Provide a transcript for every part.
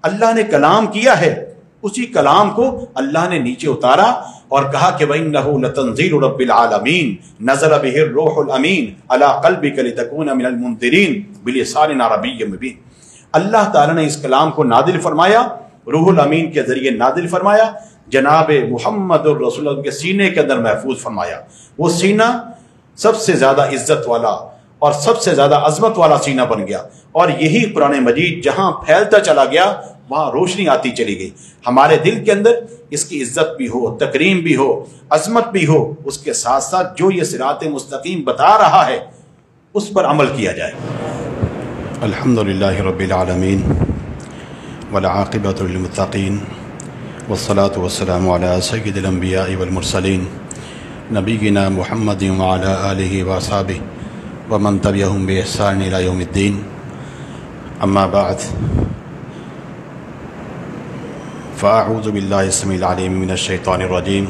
اللہ نے کلام کیا ہے، اسی کلام کو اللہ نے نیچے اتارا اور کہا کہ وَإِنَّهُ لَتَنزِيلُ رَبِّ الْعَالَمِينَ نَزَلَ بِهِ الرُّوحُ الْأَمِينُ عَلَىٰ قَلْبِكَ لِتَكُونَ مِنَ الْمُنذِرِينَ بِلِسَانٍ عَرَبِيٍّ مُبِينٍ۔ اللہ تعالیٰ نے اس کلام کو نازل فرمایا، روح الامین کے ذریعے نازل فرمایا، جناب محمد الرسول اللہ کے سینے کے اندر محفوظ فرمایا۔ وہ سینہ سب سے زیادہ عزت والا اور سب سے زیادہ عظمت والا سینہ بن گیا، اور یہی قرآن مجید جہاں پھیلتا چلا گیا وہاں روشنی آتی چلی گئی۔ ہمارے دل کے اندر اس کی عزت بھی ہو، تکریم بھی ہو، عظمت بھی ہو، اس کے ساتھ ساتھ جو یہ صراط مستقیم بتا رہا ہے اس پر عمل کیا جائے۔ الحمدللہ رب العالمین والعاقبۃ للمتقین والصلاة والسلام علی سید الانبیاء والمرسلین نبینا محمد وعلی آلہ وصحبہ ومن تبعہم بإحسان الی یوم الدین، اما بعد، فاعوذ باللہ السمیع العلیم من الشیطان الرجیم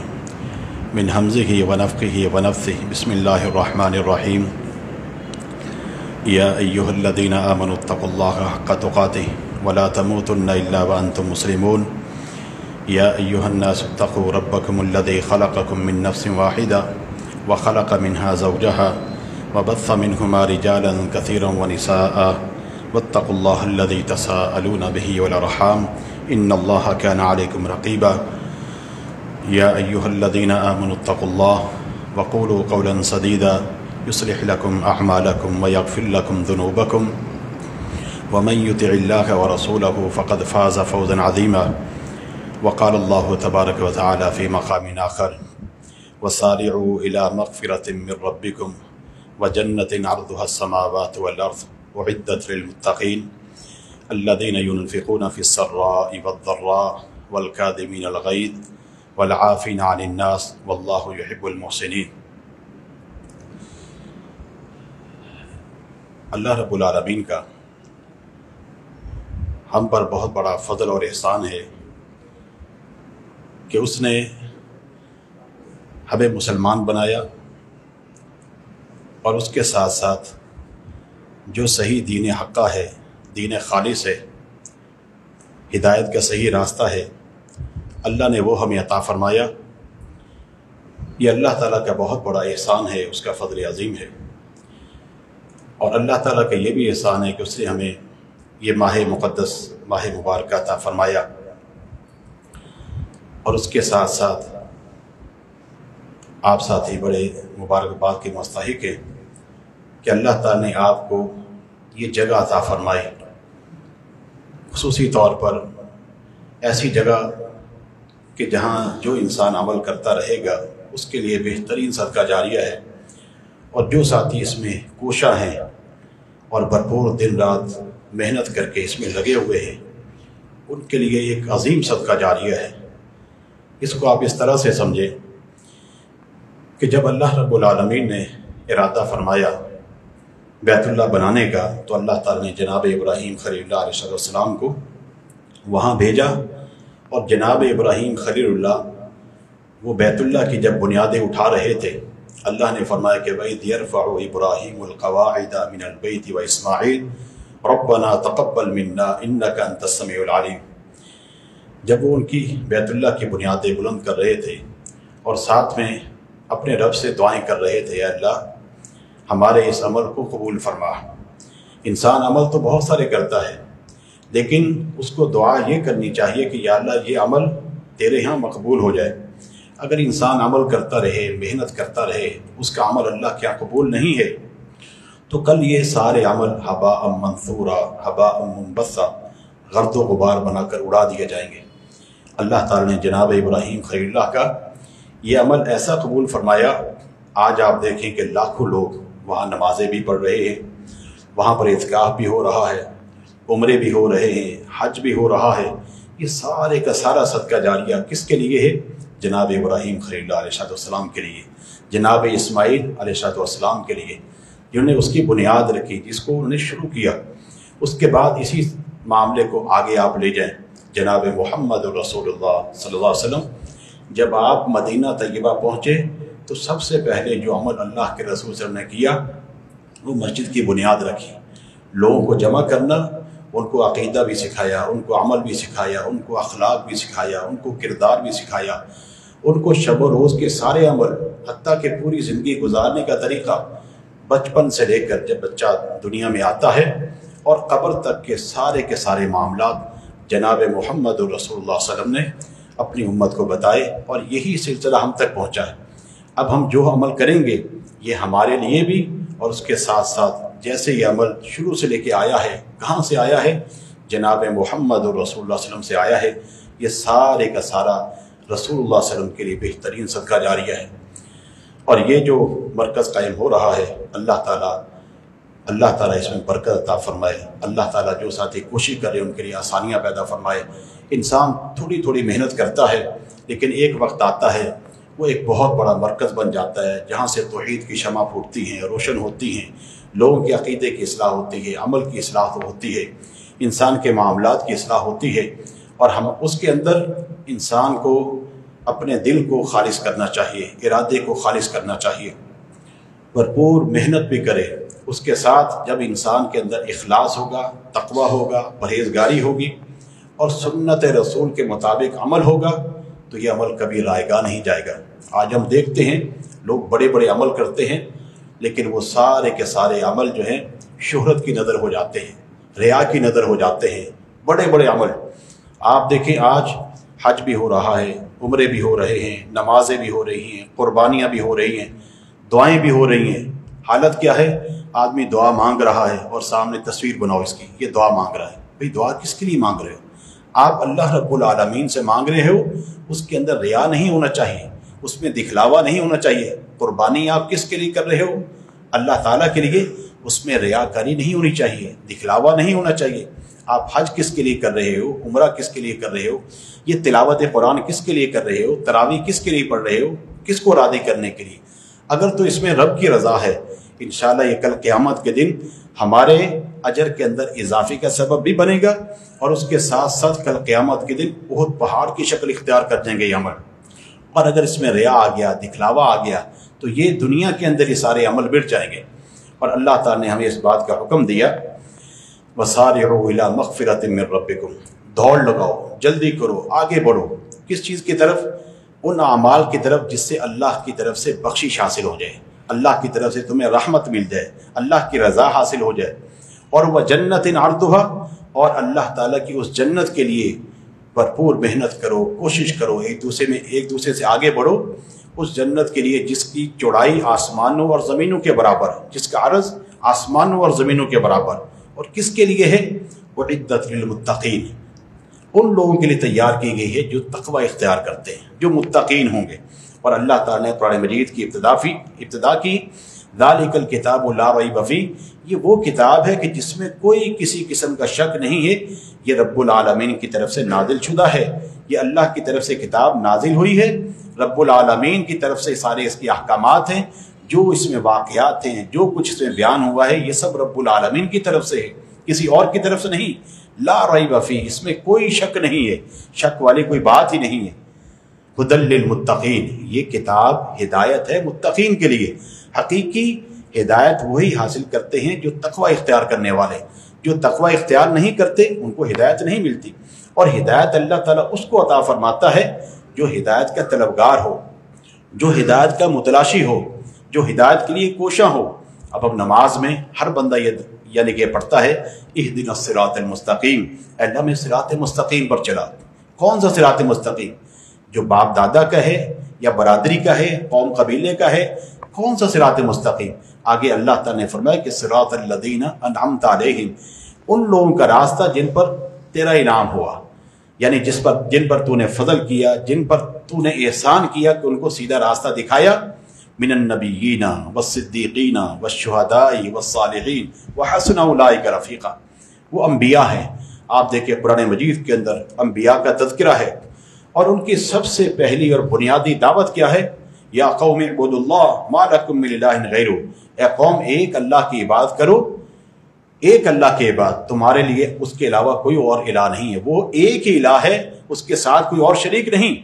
من ہمزہ ونفخہ ونفثہ، بسم اللہ الرحمن الرحیم۔ یا ایہا الذین آمنوا اتقوا اللہ حق تقاتہ ولا تموتن الا وانتم مسلمون۔ یا ایہا الناس اتقوا ربکم الذی خلقکم من نفس واحدہ وخلق منها زوجہا وبث منہما رجالا کثیرا ونساء واتقوا اللہ الذی تساءلون به والارحام ان اللہ کان علیکم رقیبا۔ یا ایہا الذین آمنوا اتقوا اللہ وقولوا قولا سدیدا یصلح لکم اعمالکم ویغفر لکم ذنوبکم ومن یطع اللہ ورسولہ فقد فاز فوزا عظیما۔ وقال اللہ تبارک وتعالی فی مقام آخر وسارعوا الی مغفرۃ من ربکم وجنۃ عرضها السماوات والارض اعدت للمتقین الذين ينفقون في السراء والضراء والكاظمين الغيظ والعافين عن الناس والله يحب المحسنين۔ اللہ رب العالمین کا ہم پر بہت بڑا فضل اور احسان ہے کہ اس نے ہمیں مسلمان بنایا، اور اس کے ساتھ ساتھ جو صحیح دین حقہ ہے، دین خالص ہے، ہدایت کا صحیح راستہ ہے، اللہ نے وہ ہمیں عطا فرمایا۔ یہ اللہ تعالیٰ کا بہت بڑا احسان ہے، اس کا فضل عظیم ہے، اور اللہ تعالیٰ کا یہ بھی احسان ہے کہ اس نے ہمیں یہ ماہ مقدس، ماہ مبارکہ عطا فرمایا، اور اس کے ساتھ ساتھ آپ ساتھی بڑے مبارکباد کے مستحق ہیں کہ اللہ تعالیٰ نے آپ کو یہ جگہ عطا فرمائی، خصوصی طور پر ایسی جگہ کہ جہاں جو انسان عمل کرتا رہے گا اس کے لیے بہترین صدقہ جاریہ ہے، اور جو ساتھی اس میں کوشاں ہیں اور بھرپور دن رات محنت کر کے اس میں لگے ہوئے ہیں، ان کے لیے ایک عظیم صدقہ جاریہ ہے۔ اس کو آپ اس طرح سے سمجھیں کہ جب اللہ رب العالمین نے ارادہ فرمایا بیت اللہ بنانے کا، تو اللہ تعالیٰ نے جناب ابراہیم خلیل اللہ علیہ السلام کو وہاں بھیجا، اور جناب ابراہیم خلیل اللہ وہ بیت اللہ کی جب بنیادیں اٹھا رہے تھے، اللہ نے فرمایا کہ وَإِذْ يَرْفَعُ إِبْرَاهِيمُ الْقَوَاعِدَ مِنَ الْبَيْتِ وَإِسْمَاعِيلُ رَبَّنَا تَقَبَّلْ مِنَّا إِنَّكَ أَنْتَ السَّمِيعُ الْعَلِيمُ۔ جب وہ ان کی بیت اللہ کی بنیادیں بلند کر رہے تھے اور ساتھ میں اپنے رب سے دعائیں کر رہے تھے، اے اللہ ہمارے اس عمل کو قبول فرما۔ انسان عمل تو بہت سارے کرتا ہے، لیکن اس کو دعا یہ کرنی چاہیے کہ یا اللہ یہ عمل تیرے ہاں مقبول ہو جائے۔ اگر انسان عمل کرتا رہے، محنت کرتا رہے، اس کا عمل اللہ کے یہاں قبول نہیں ہے، تو کل یہ سارے عمل ہباء منثورا، ہباء منبثا، غرد و غبار بنا کر اڑا دیے جائیں گے۔ اللہ تعالیٰ نے جناب ابراہیم خلیل اللہ کا یہ عمل ایسا قبول فرمایا، آج آپ دیکھیں کہ لاکھوں لوگ وہاں نمازیں بھی پڑھ رہے ہیں، وہاں پر اعتکاف بھی ہو رہا ہے، عمرے بھی ہو رہے ہیں، حج بھی ہو رہا ہے۔ یہ سارے کا سارا صدقہ جاریہ کس کے لیے ہے؟ جناب ابراہیم خلیل اللہ علیہ السلام کے لیے، جناب اسماعیل علیہ السلام کے لیے، جنہوں نے اس کی بنیاد رکھی، جس کو انہوں نے شروع کیا۔ اس کے بعد اسی معاملے کو آگے آپ لے جائیں، جناب محمد رسول اللہ صلی اللہ علیہ وسلم جب آپ مدینہ طیبہ پہنچے تو سب سے پہلے جو عمل اللہ کے رسول صلی اللہ علیہ وسلم نے کیا وہ مسجد کی بنیاد رکھی، لوگوں کو جمع کرنا ان کو عقیدہ بھی سکھایا، ان کو عمل بھی سکھایا، ان کو اخلاق بھی سکھایا، ان کو کردار بھی سکھایا، ان کو شب و روز کے سارے عمل، حتیٰ کہ پوری زندگی گزارنے کا طریقہ، بچپن سے لے کر جب بچہ دنیا میں آتا ہے اور قبر تک کے سارے معاملات جناب محمد رسول اللہ صلی اللہ علیہ وسلم نے اپنی امت کو بتائے، اور یہی سلسلہ ہم تک پہنچا ہے۔ اب ہم جو عمل کریں گے یہ ہمارے لیے بھی، اور اس کے ساتھ ساتھ جیسے یہ عمل شروع سے لے کے آیا ہے، کہاں سے آیا ہے؟ جناب محمد رسول اللہ صلی اللہ علیہ وسلم سے آیا ہے۔ یہ سارے کا سارا رسول اللہ صلی اللہ علیہ وسلم کے لیے بہترین صدقہ جاریہ ہے۔ اور یہ جو مرکز قائم ہو رہا ہے، اللہ تعالیٰ اس میں برکت عطا فرمائے۔ اللہ تعالیٰ جو ساتھی کوشش کرے ان کے لیے آسانیاں پیدا فرمائے۔ انسان تھوڑی تھوڑی محنت کرتا ہے، لیکن ایک وقت آتا ہے وہ ایک بہت بڑا مرکز بن جاتا ہے، جہاں سے توحید کی شمع پھوٹتی ہیں، روشن ہوتی ہیں، لوگوں کے عقیدے کی اصلاح ہوتی ہے، عمل کی اصلاح ہوتی ہے، انسان کے معاملات کی اصلاح ہوتی ہے، اور ہم اس کے اندر انسان کو اپنے دل کو خالص کرنا چاہیے، ارادے کو خالص کرنا چاہیے، بھرپور محنت بھی کرے۔ اس کے ساتھ جب انسان کے اندر اخلاص ہوگا، تقویٰ ہوگا، پرہیزگاری ہوگی، اور سنت رسول کے مطابق عمل ہوگا، تو یہ عمل کبھی رائے گاہ نہیں جائے گا۔ آج ہم دیکھتے ہیں لوگ بڑے بڑے عمل کرتے ہیں، لیکن وہ سارے کے سارے عمل جو ہیں شہرت کی نظر ہو جاتے ہیں، ریا کی نظر ہو جاتے ہیں۔ بڑے بڑے عمل آپ دیکھیں، آج حج بھی ہو رہا ہے، عمرے بھی ہو رہے ہیں، نمازیں بھی ہو رہی ہیں، قربانیاں بھی ہو رہی ہیں، دعائیں بھی ہو رہی ہیں۔ حالت کیا ہے؟ آدمی دعا مانگ رہا ہے اور سامنے تصویر بناؤ اس کی، یہ دعا مانگ رہا ہے۔ بھئی دعا کس کے لیے مانگ رہے ہو؟ آپ اللہ رب العالمین سے مانگ رہے ہو، اس کے اندر ریا نہیں ہونا چاہیے، اس میں دکھلاوا نہیں ہونا چاہیے۔ قربانی آپ کس کے لیے کر رہے ہو؟ اللہ تعالیٰ کے لیے، اس میں ریاکاری نہیں ہونی چاہیے، دکھلاوا نہیں ہونا چاہیے۔ آپ حج کس کے لیے کر رہے ہو؟ عمرہ کس کے لیے کر رہے ہو؟ یہ تلاوت قرآن کس کے لیے کر رہے ہو؟ تراویح کس کے لیے پڑھ رہے ہو؟ کس کو راضی کرنے کے لیے؟ اگر تو اس میں رب کی رضا ہے، انشاءاللہ یہ کل قیامت کے دن ہمارے اجر کے اندر اضافے کا سبب بھی بنے گا، اور اس کے ساتھ ساتھ کل قیامت کے دن بہت پہاڑ کی شکل اختیار کر دیں گے یہ عمل۔ اور اگر اس میں ریا آ گیا، دکھلاوا آ گیا، تو یہ دنیا کے اندر یہ سارے عمل مٹ جائیں گے۔ اور اللہ تعالیٰ نے ہمیں اس بات کا حکم دیا، وَسَارِعُوا إِلَىٰ مَغْفِرَةٍ مِّن رَبِّكُمْ، دوڑ لگاؤ، جلدی کرو، آگے بڑھو۔ کس چیز کی طرف؟ ان اعمال کی طرف جس سے اللہ کی طرف سے بخشش حاصل ہو جائے، اللہ کی طرف سے تمہیں رحمت مل جائے، اللہ کی رضا حاصل ہو جائے۔ اور وَجَنَّةٍ عَرْضُهَا، اور اللہ تعالیٰ کی اس جنت کے لیے بھرپور محنت کرو، کوشش کرو، ایک دوسرے سے آگے بڑھو، اس جنت کے لیے جس کی چوڑائی آسمانوں اور زمینوں کے برابر، جس کا عرض آسمانوں اور زمینوں کے برابر۔ اور کس کے لیے ہے؟ وَعِدَّتْ لِلْمُتَّقِينَ، ان لوگوں کے لیے تیار کی گئی ہے جو تقوی اختیار کرتے ہیں، جو متقین ہوں گے۔ اور اللہ تعالیٰ نے قرآن مجید کی ابتدا کی، ذَلِكَ الْكِتَابُ لَا رَيْبَ فِيهِ، یہ وہ کتاب ہے کہ جس میں کوئی کسی قسم کا شک نہیں ہے، یہ رب العالمین کی طرف سے نازل شدہ ہے، یہ اللہ کی طرف سے کتاب نازل ہوئی ہے، رب العالمین کی طرف سے سارے اس کے احکامات ہیں، جو اس میں واقعات ہیں، جو کچھ اس میں بیان ہوا ہے، یہ سب رب العالمین کی طرف سے ہے، کسی اور کی طرف سے نہیں۔ لا ریب فیہ، اس میں کوئی شک نہیں ہے، شک والی کوئی بات ہی نہیں ہے۔ ھدی للمتقین، یہ کتاب ہدایت ہے متقین کے لیے۔ حقیقی ہدایت وہی حاصل کرتے ہیں جو تقوی اختیار کرنے والے، جو تقوی اختیار نہیں کرتے ان کو ہدایت نہیں ملتی۔ اور ہدایت اللہ تعالیٰ اس کو عطا فرماتا ہے جو ہدایت کا طلبگار ہو، جو ہدایت کا متلاشی ہو، جو ہدایت کے لیے کوشاں ہو۔ اب نماز میں ہر بندہ یعنی کہ پڑھتا ہے اہدنا الصراط المستقیم، اے اللہ میں صراط مستقیم پر چلا۔ کون سا صراط مستقیم؟ جو باپ دادا کا ہے یا برادری کا ہے، قوم قبیلے کا ہے؟ کون سا صراط مستقیم؟ آگے اللہ تعالیٰ نے فرمایا کہ صراط الذین انعمت علیہم، ان لوگوں کا راستہ جن پر تیرا انعام ہوا، یعنی جن پر تو نے فضل کیا، جن پر تو نے احسان کیا کہ ان کو سیدھا راستہ دکھایا۔ من النبیین والصدیقین والشہداء والصالحین وحسن اولئک رفیقا، وہ انبیاء ہیں۔ آپ دیکھیں قرآن مجید کے اندر انبیاء کا تذکرہ ہے، اور ان کی سب سے پہلی اور بنیادی دعوت کیا ہے؟ یا قوم اعبدوا اللہ ما لکم من الہ غیرہ، اے قوم ایک اللہ کی عبادت کرو، ایک اللہ کی عبادت، تمہارے لیے اس کے علاوہ کوئی اور الہ نہیں ہے، وہ ایک ہی الہ ہے، اس کے ساتھ کوئی اور شریک نہیں۔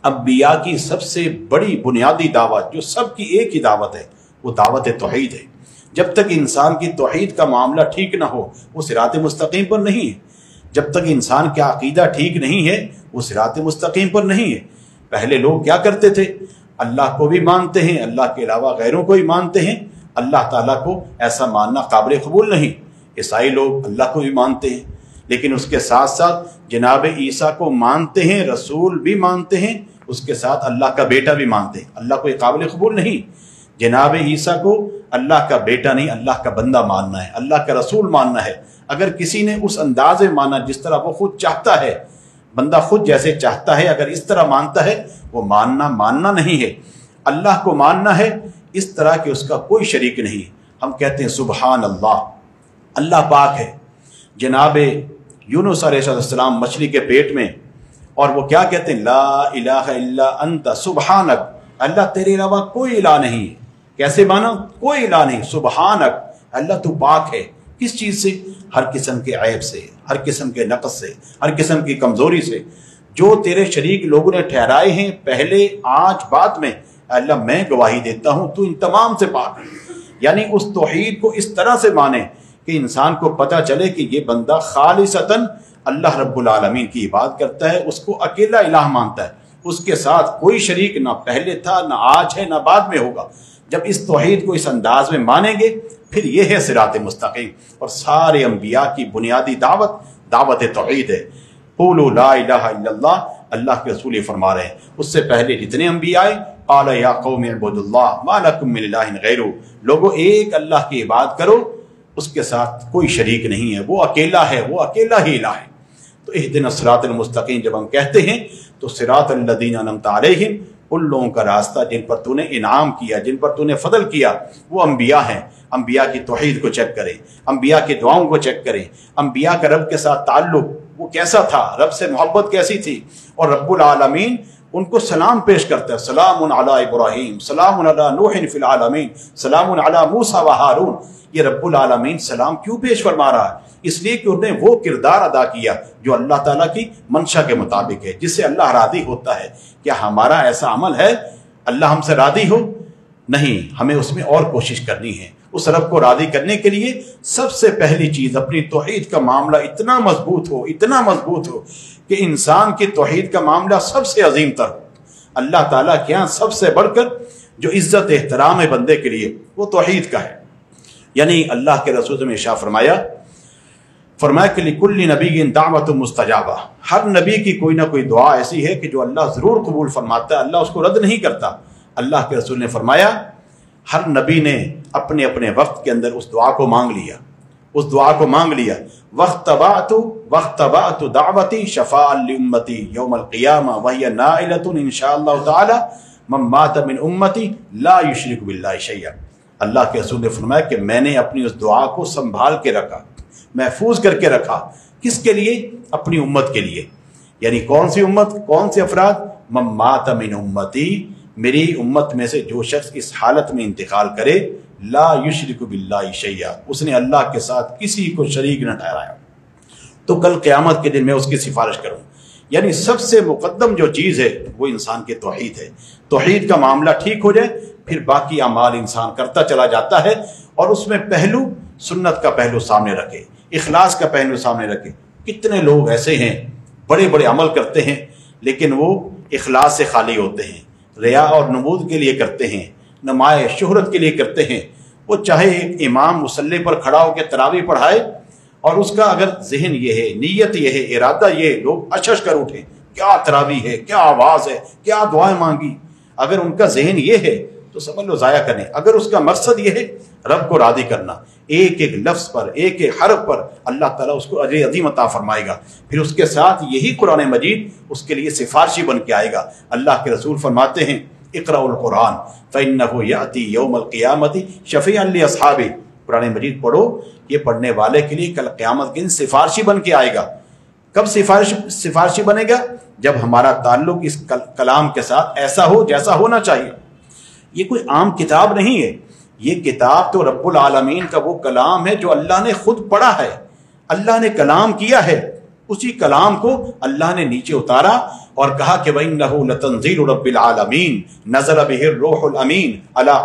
انبیاء کی سب سے بڑی بنیادی دعوت جو سب کی ایک ہی دعوت ہے، وہ دعوت توحید ہے، جب تک انسان کی توحید کا معاملہ ٹھیک نہ ہو وہ صراط مستقیم پر نہیں ہے، جب تک انسان کا عقیدہ ٹھیک نہیں ہے وہ صراط مستقیم پر نہیں ہے۔ پہلے لوگ کیا کرتے تھے؟ اللہ کو بھی مانتے ہیں، اللہ کے علاوہ غیروں کو بھی مانتے ہیں، اللہ تعالیٰ کو ایسا ماننا قابل قبول نہیں۔ عیسائی لوگ اللہ کو بھی مانتے ہیں لیکن اس کے ساتھ ساتھ جناب عیسیٰ کو مانتے ہیں، رسول بھی مانتے ہیں، اس کے ساتھ اللہ کا بیٹا بھی مانتے ہیں۔ اللہ کو یہ قابل قبول نہیں، جناب عیسیٰ کو اللہ کا بیٹا نہیں، اللہ کا بندہ ماننا ہے، اللہ کا رسول ماننا ہے۔ اگر کسی نے اس انداز میں مانا جس طرح وہ خود چاہتا ہے، بندہ خود جیسے چاہتا ہے، اگر اس طرح مانتا ہے وہ ماننا نہیں ہے۔ اللہ کو ماننا ہے اس طرح کہ اس کا کوئی شریک نہیں۔ ہم کہتے ہیں سبحان اللہ، اللہ پاک ہے۔ جناب یونس علیہ السلام مچھلی کے پیٹ میں، اور وہ کیا کہتے ہیں؟ لا الہ الا انت سبحانک، اللہ تیرے علاوہ کوئی الہ نہیں ہے۔ کیسے مانا؟ کوئی الہ نہیں، سبحانک، اللہ تو پاک ہے۔ کس چیز سے؟ ہر قسم کے عیب سے، ہر قسم کے نقص سے، ہر قسم کی کمزوری سے۔ جو تیرے شریک لوگوں نے ٹھہرائے ہیں پہلے، آج بعد میں، اللہ میں گواہی دیتا ہوں تو ان تمام سے پاک ہے۔ یعنی اس توحید کو اس طرح سے مانے کہ انسان کو پتہ چلے کہ یہ بندہ خالصتاً اللہ رب العالمین کی عبادت کرتا ہے، اس کو اکیلا الہ مانتا ہے، اس کے ساتھ کوئی شریک نہ پہلے تھا، نہ آج ہے، نہ بعد میں ہوگا۔ جب اس توحید کو اس انداز میں مانیں گے پھر یہ ہے صراط مستقیم۔ اور سارے انبیاء کی بنیادی دعوت توحید ہے۔ قولوا لا الہ الا اللہ، اللہ کے رسول فرما رہے ہیں۔ اس سے پہلے جتنے انبیاء آئے، قال یا قوم اعبدوا اللہ ما لکم من الہ غیرہ، لوگوں ایک اللہ کی عبادت کرو، اس کے ساتھ کوئی شریک نہیں ہے، وہ اکیلا ہے، وہ اکیلا ہی الہ ہے۔ تو اہدنا الصراط المستقیم جب ہم کہتے ہیں تو صراط الذین انعمت علیہم، ان لوگوں کا راستہ جن پر تو نے انعام کیا، جن پر تو نے فضل کیا، وہ انبیاء ہیں۔ انبیاء کی توحید کو چیک کریں، انبیاء کی دعاؤں کو چیک کریں، انبیاء کا رب کے ساتھ تعلق وہ کیسا تھا، رب سے محبت کیسی تھی، اور رب العالمین ان کو سلام پیش کرتا ہے۔ سلام علی ابراہیم، سلام علی نوح فی العالمین، سلام علی موسیٰ و ہارون۔ یہ رب العالمین سلام کیوں پیش فرما رہا ہے؟ اس لیے کہ انہوں نے وہ کردار ادا کیا جو اللہ تعالیٰ کی منشا کے مطابق ہے، جس سے اللہ راضی ہوتا ہے۔ کیا ہمارا ایسا عمل ہے اللہ ہم سے راضی ہو؟ نہیں، ہمیں اس میں اور کوشش کرنی ہے۔ اس رب کو راضی کرنے کے لیے سب سے پہلی چیز اپنی توحید کا معاملہ اتنا مضبوط ہو کہ انسان کی توحید کا معاملہ سب سے عظیم تر ہو۔ اللہ تعالیٰ کے یہاں سب سے بڑھ کر جو عزت احترام ہے بندے کے لیے وہ توحید کا ہے۔ یعنی اللہ کے رسول نے ارشاد فرمایا کہ لکل نبی دعوت مستجابہ، ہر نبی کی کوئی نہ کوئی دعا ایسی ہے کہ جو اللہ ضرور قبول فرماتا ہے، اللہ اس کو رد نہیں کرتا۔ اللہ کے رسول نے فرمایا ہر نبی نے اپنے اپنے وقت کے اندر اس دعا کو مانگ لیا، وَاخْتَبَعْتُ دعوتی شفاء لامتی یوم القیامہ وہی نائلۃ ان شاء اللہ تعالی من مات من امتی لا یشرک باللہ شیئا۔ اللہ کے رسول نے فرمایا کہ میں نے اپنی اس دعا کو سنبھال کے رکھا، محفوظ کر کے رکھا۔ کس کے لیے؟ اپنی امت کے لیے۔ یعنی کون سی امت، کون سے افراد؟ من مات من امتی، میری امت میں سے جو شخص اس حالت میں انتقال کرے، لا یشرک باللہ شیئا، اس نے اللہ کے ساتھ کسی کو شریک نہ ٹھہرایا، تو کل قیامت کے دن میں اس کی سفارش کروں۔ یعنی سب سے مقدم جو چیز ہے وہ انسان کی توحید ہے۔ توحید کا معاملہ ٹھیک ہو جائے پھر باقی اعمال انسان کرتا چلا جاتا ہے، اور اس میں پہلو سنت کا پہلو سامنے رکھے، اخلاص کا پہلو سامنے رکھے۔ کتنے لوگ ایسے ہیں بڑے بڑے عمل کرتے ہیں لیکن وہ اخلاص سے خالی ہوتے ہیں، ریا اور نمود کے لیے کرتے ہیں، نمائش شہرت کے لیے کرتے ہیں۔ وہ چاہے ایک امام مصلی پر کھڑا ہو کے تراویح پڑھائے اور اس کا اگر ذہن یہ ہے، نیت یہ ہے، ارادہ یہ ہے، لوگ اچھش کر اٹھیں، کیا تراویح ہے، کیا آواز ہے، کیا دعائیں مانگی، اگر ان کا ذہن یہ ہے تو سمجھ لو ضائع کریں۔ اگر اس کا مقصد یہ ہے رب کو راضی کرنا، ایک ایک لفظ پر، ایک ایک حرف پر اللہ تعالیٰ اس کو اجر عظیم عطا فرمائے گا۔ پھر اس کے ساتھ یہی قرآن مجید اس کے لیے سفارشی بن کے آئے گا۔ اللہ کے رسول فرماتے ہیں اقرأوا القرآن فإنه يأتي يوم القيامة شفيعا لأصحابه، قرآن مجید پڑھو، یہ پڑھنے والے کے لیے کل قیامت کے دن سفارشی بن کے آئے گا۔ کب سفارشی بنے گا؟ جب ہمارا تعلق اس کلام کے ساتھ ایسا ہو جیسا ہونا چاہیے۔ یہ کوئی عام کتاب نہیں ہے، یہ کتاب تو رب العالمین کا وہ کلام ہے جو اللہ نے خود پڑھا ہے، اللہ نے کلام کیا ہے، اسی کلام کو اللہ نے نیچے اتارا اور کہا کہ وَإِنَّهُ لَتَنزِيلُ رَبِّ الْعَالَمِينَ نَزَلَ بِهِ الرُّوحُ الْأَمِينُ عَلَى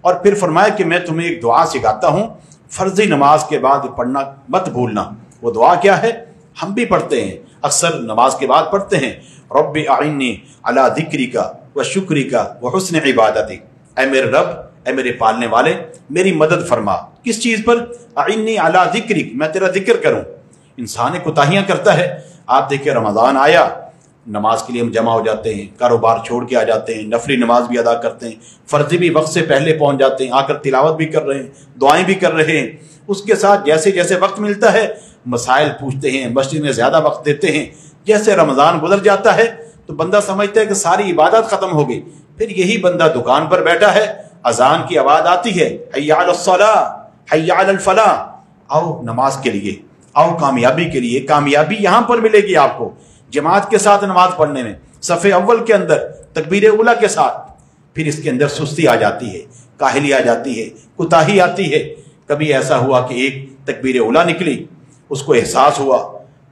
اور پھر فرمایا کہ میں تمہیں ایک دعا سکھاتا ہوں، فرضی نماز کے بعد پڑھنا مت بھولنا. وہ دعا کیا ہے؟ ہم بھی پڑھتے ہیں، اکثر نماز کے بعد پڑھتے ہیں، رب اعنی علی ذکرک و شکرک و حسن عبادتک. اے میرے رب، اے میرے پالنے والے، میری مدد فرما. کس چیز پر؟ اعنی علی ذکرک، میں تیرا ذکر کروں. انسان کوتاہیاں کرتا ہے. آپ دیکھیں رمضان آیا، نماز کے لیے ہم جمع ہو جاتے ہیں، کاروبار چھوڑ کے آ جاتے ہیں، نفلی نماز بھی ادا کرتے ہیں، فرضی بھی وقت سے پہلے پہنچ جاتے ہیں، آ کر تلاوت بھی کر رہے ہیں، دعائیں بھی کر رہے ہیں. اس کے ساتھ جیسے جیسے وقت ملتا ہے مسائل پوچھتے ہیں، مسجد میں زیادہ وقت دیتے ہیں. جیسے رمضان گزر جاتا ہے تو بندہ سمجھتا ہے کہ ساری عبادت ختم ہو گئی. پھر یہی بندہ دکان پر بیٹھا ہے، اذان کی آواز آتی ہے، حی علی الصلاۃ، حی علی الفلاح، آؤ نماز کے لیے، آؤ کامیابی کے لیے. کامیابی یہاں پر ملے گی آپ کو، جماعت کے ساتھ نماز پڑھنے میں، صف اول کے اندر تکبیر اولیٰ کے ساتھ. پھر اس کے اندر سستی آ جاتی ہے، کاہلی آ جاتی ہے، کوتاہی آتی ہے. کبھی ایسا ہوا کہ ایک تکبیر اولیٰ نکلی، اس کو احساس ہوا،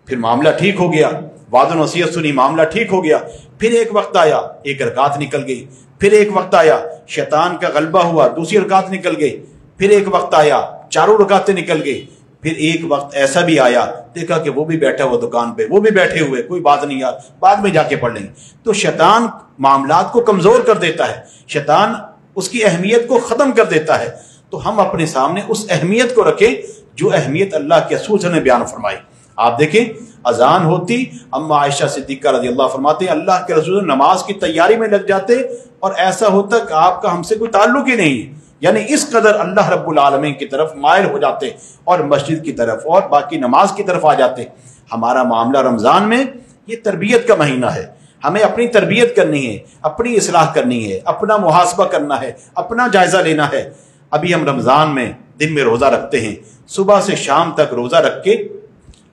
پھر معاملہ ٹھیک ہو گیا، وعد و نصیحت سنی، معاملہ ٹھیک ہو گیا. پھر ایک وقت آیا، ایک رکعت نکل گئی. پھر ایک وقت آیا، شیطان کا غلبہ ہوا، دوسری رکعت نکل گئی. پھر ایک وقت آیا، چاروں رکعتیں نکل گئی. پھر ایک وقت ایسا بھی آیا، دیکھا کہ وہ بھی بیٹھا ہوا دکان پہ، وہ بھی بیٹھے ہوئے، کوئی بات نہیں یار، بعد میں جا کے پڑھ لیں گے. تو شیطان معاملات کو کمزور کر دیتا ہے، شیطان اس کی اہمیت کو ختم کر دیتا ہے. تو ہم اپنے سامنے اس اہمیت کو رکھیں جو اہمیت اللہ کے رسول نے بیان فرمائی. آپ دیکھیں اذان ہوتی، اما عائشہ صدیقہ رضی اللہ فرماتے ہیں اللہ کے رسول نماز کی تیاری میں لگ جاتے اور ایسا ہوتا کہ آپ کا ہم سے کوئی تعلق ہی نہیں ہے. یعنی اس قدر اللہ رب العالمین کی طرف مائل ہو جاتے اور مسجد کی طرف اور باقی نماز کی طرف آ جاتے. ہمارا معاملہ رمضان میں یہ تربیت کا مہینہ ہے. ہمیں اپنی تربیت کرنی ہے، اپنی اصلاح کرنی ہے، اپنا محاسبہ کرنا ہے، اپنا جائزہ لینا ہے. ابھی ہم رمضان میں دن میں روزہ رکھتے ہیں، صبح سے شام تک روزہ رکھ کے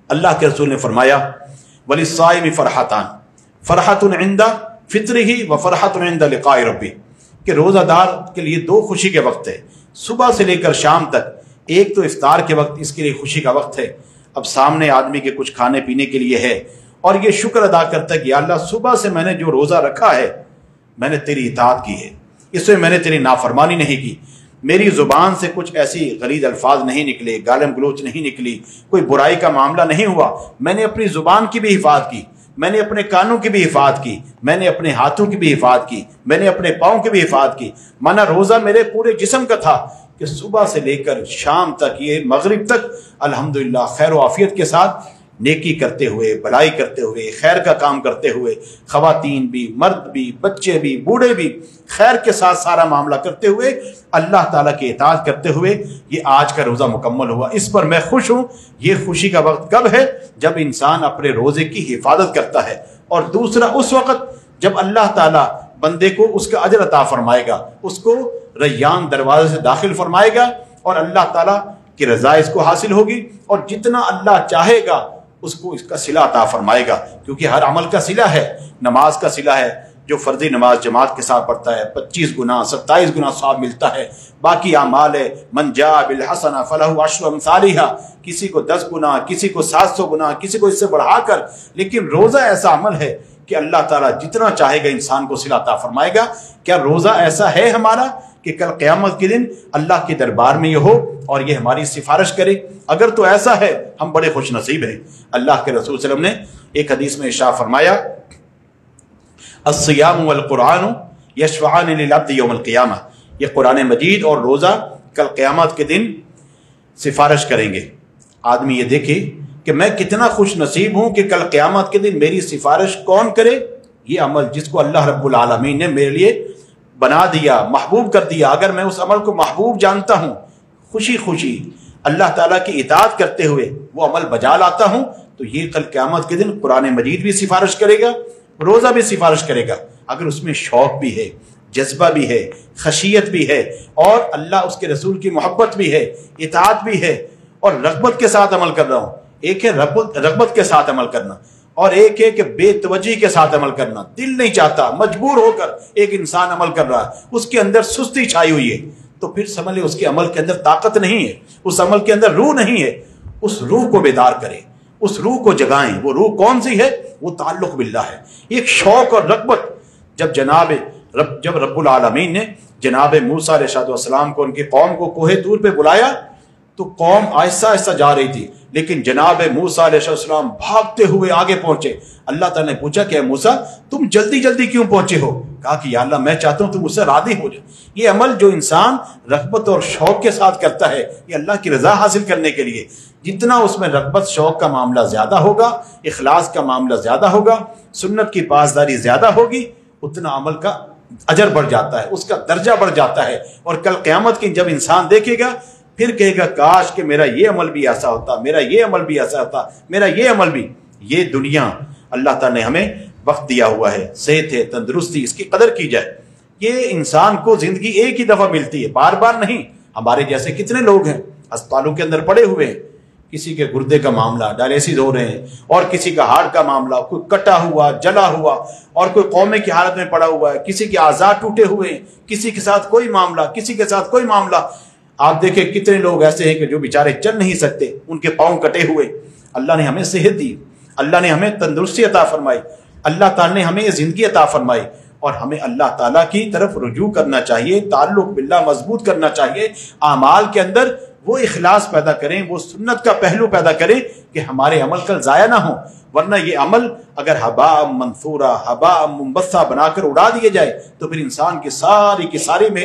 اللہ کے رسول نے فرمایا وَلِلصَّائِمِ فَرْحَتَانِ فَرْحَةٌ عِنْدَ فِطْرِهِ وَفَرْحَةٌ عِنْدَ لِقَاءِ رَبِّهِ کہ روزہ دار کے لیے دو خوشی کے وقت ہے، صبح سے لے کر شام تک. ایک تو افطار کے وقت، اس کے لیے خوشی کا وقت ہے، اب سامنے آدمی کے کچھ کھانے پینے کے لیے ہے اور یہ شکر ادا کرتا ہے کہ یا اللہ صبح سے میں نے جو روزہ رکھا ہے میں نے تیری اطاعت کی ہے، اس میں میں نے تیری نافرمانی نہیں کی، میری زبان سے کچھ ایسی غلیظ الفاظ نہیں نکلے، گالم گلوچ نہیں نکلی، کوئی برائی کا معاملہ نہیں ہوا. میں نے اپنی زبان کی بھی حفاظت کی، میں نے اپنے کانوں کی بھی حفاظت کی، میں نے اپنے ہاتھوں کی بھی حفاظت کی، میں نے اپنے پاؤں کی بھی حفاظت کی. مانا روزہ میرے پورے جسم کا تھا کہ صبح سے لے کر شام تک، یہ مغرب تک الحمدللہ خیر و عافیت کے ساتھ نیکی کرتے ہوئے، بھلائی کرتے ہوئے، خیر کا کام کرتے ہوئے، خواتین بھی، مرد بھی، بچے بھی، بوڑھے بھی، خیر کے ساتھ سارا معاملہ کرتے ہوئے، اللہ تعالیٰ کی اطاعت کرتے ہوئے یہ آج کا روزہ مکمل ہوا. اس پر میں خوش ہوں. یہ خوشی کا وقت کب ہے؟ جب انسان اپنے روزے کی حفاظت کرتا ہے. اور دوسرا اس وقت جب اللہ تعالیٰ بندے کو اس کا اجر عطا فرمائے گا، اس کو ریان دروازے سے داخل فرمائے گا اور اللہ تعالیٰ کی رضا اس کو حاصل ہوگی اور جتنا اللہ چاہے گا اس کو اس کا صلہ عطا فرمائے گا. کیونکہ ہر عمل کا صلہ ہے، نماز کا صلہ ہے. جو فرضی نماز جماعت کے ساتھ پڑھتا ہے 25 گنا 27 گنا ثواب ملتا ہے. باقی اعمال ہے من جاء بالحسنہ فلہ عشر امثالھا، کسی کو 10 گنا، کسی کو 700 گنا، کسی کو اس سے بڑھا کر. لیکن روزہ ایسا عمل ہے کہ اللہ تعالیٰ جتنا چاہے گا انسان کو صلہ عطا فرمائے گا. کیا روزہ ایسا ہے ہمارا کہ کل قیامت کے دن اللہ کے دربار میں یہ ہو اور یہ ہماری سفارش کرے؟ اگر تو ایسا ہے ہم بڑے خوش نصیب ہیں. اللہ کے رسول صلی اللہ علیہ وسلم نے ایک حدیث میں ارشاد فرمایا الصیام والقرآن یشفعان للعبد یوم القیامہ، یہ قرآن مجید اور روزہ کل قیامت کے دن سفارش کریں گے. آدمی یہ دیکھے کہ میں کتنا خوش نصیب ہوں کہ کل قیامت کے دن میری سفارش کون کرے. یہ عمل جس کو اللہ رب العالمین نے میرے لیے بنا دیا، محبوب کر دیا، اگر میں اس عمل کو محبوب جانتا ہوں، خوشی خوشی اللہ تعالیٰ کی اطاعت کرتے ہوئے وہ عمل بجا لاتا ہوں، تو یہ کل قیامت کے دن قرآن مجید بھی سفارش کرے گا، روزہ بھی سفارش کرے گا. اگر اس میں شوق بھی ہے، جذبہ بھی ہے، خشیت بھی ہے اور اللہ اس کے رسول کی محبت بھی ہے، اطاعت بھی ہے اور رغبت کے ساتھ عمل کر رہا ہوں. ایک ہے رغبت کے ساتھ عمل کرنا اور ایک ہے کہ بے توجہی کے ساتھ عمل کرنا. دل نہیں چاہتا، مجبور ہو کر ایک انسان عمل کر رہا ہے، اس کے اندر سستی چھائی ہوئی ہے، تو پھر سمجھ لے اس کے عمل کے اندر طاقت نہیں ہے، اس عمل کے اندر روح نہیں ہے. اس روح کو بیدار کریں، اس روح کو جگائیں. وہ روح کون سی ہے؟ وہ تعلق باللہ ہے. ایک شوق اور رغبت جب جناب جب رب العالمین نے جناب موسیٰ علیہ السلام کو ان کی قوم کو کوہ طور پہ بلایا تو قوم آہستہ آہستہ جا رہی تھی، لیکن جناب موسیٰ علیہ السلام بھاگتے ہوئے آگے پہنچے۔ اللہ تعالیٰ نے پوچھا کہ اے موسیٰ تم جلدی جلدی کیوں پہنچے ہو؟ کہا کہ یا اللہ میں چاہتا ہوں تم اس سے راضی ہو جائے۔ یہ عمل جو انسان رغبت اور شوق کے ساتھ کرتا ہے یہ اللہ کی رضا حاصل کرنے کے لیے، جتنا اس میں رغبت شوق کا معاملہ زیادہ ہوگا، اخلاص کا معاملہ زیادہ ہوگا، سنت کی پاسداری زیادہ ہوگی، اتنا عمل کا اجر بڑھ جاتا ہے، اس کا درجہ بڑھ جاتا ہے۔ اور کل قیامت کی جب انسان دیکھے گا پھر کہے گا کاش کہ میرا یہ عمل بھی ایسا ہوتا، میرا یہ عمل بھی ایسا ہوتا، میرا یہ عمل بھی۔ یہ دنیا اللہ تعالیٰ نے ہمیں وقت دیا ہوا ہے، صحت ہے، تندرستی، اس کی قدر کی جائے۔ یہ انسان کو زندگی ایک ہی دفعہ ملتی ہے، بار بار نہیں۔ ہمارے جیسے کتنے لوگ ہیں ہسپتالوں کے اندر پڑے ہوئے ہیں، کسی کے گردے کا معاملہ ڈائلیسس ہو رہے ہیں، اور کسی کا ہارٹ کا معاملہ، کوئی کٹا ہوا جلا ہوا، اور کوئی قومے کی حالت میں پڑا ہوا ہے، کسی کے اعضاء ٹوٹے ہوئے ہیں، کسی کے ساتھ کوئی معاملہ، کسی کے ساتھ کوئی معاملہ۔ آپ دیکھیں کتنے لوگ ایسے ہیں کہ جو بیچارے چل نہیں سکتے، ان کے پاؤں کٹے ہوئے۔ اللہ نے ہمیں صحت دی، اللہ نے ہمیں تندرستی عطا فرمائی، اللہ تعالیٰ نے ہمیں زندگی عطا فرمائی، اور ہمیں اللہ تعالیٰ کی طرف رجوع کرنا چاہیے، تعلق باللہ مضبوط کرنا چاہیے، اعمال کے اندر وہ اخلاص پیدا کریں، وہ سنت کا پہلو پیدا کریں کہ ہمارے عمل کل ضائع نہ ہوں، ورنہ یہ عمل اگر ہباء منثورا، ہباء منبثا بنا کر اڑا دیے جائے تو پھر انسان کی ساری محنت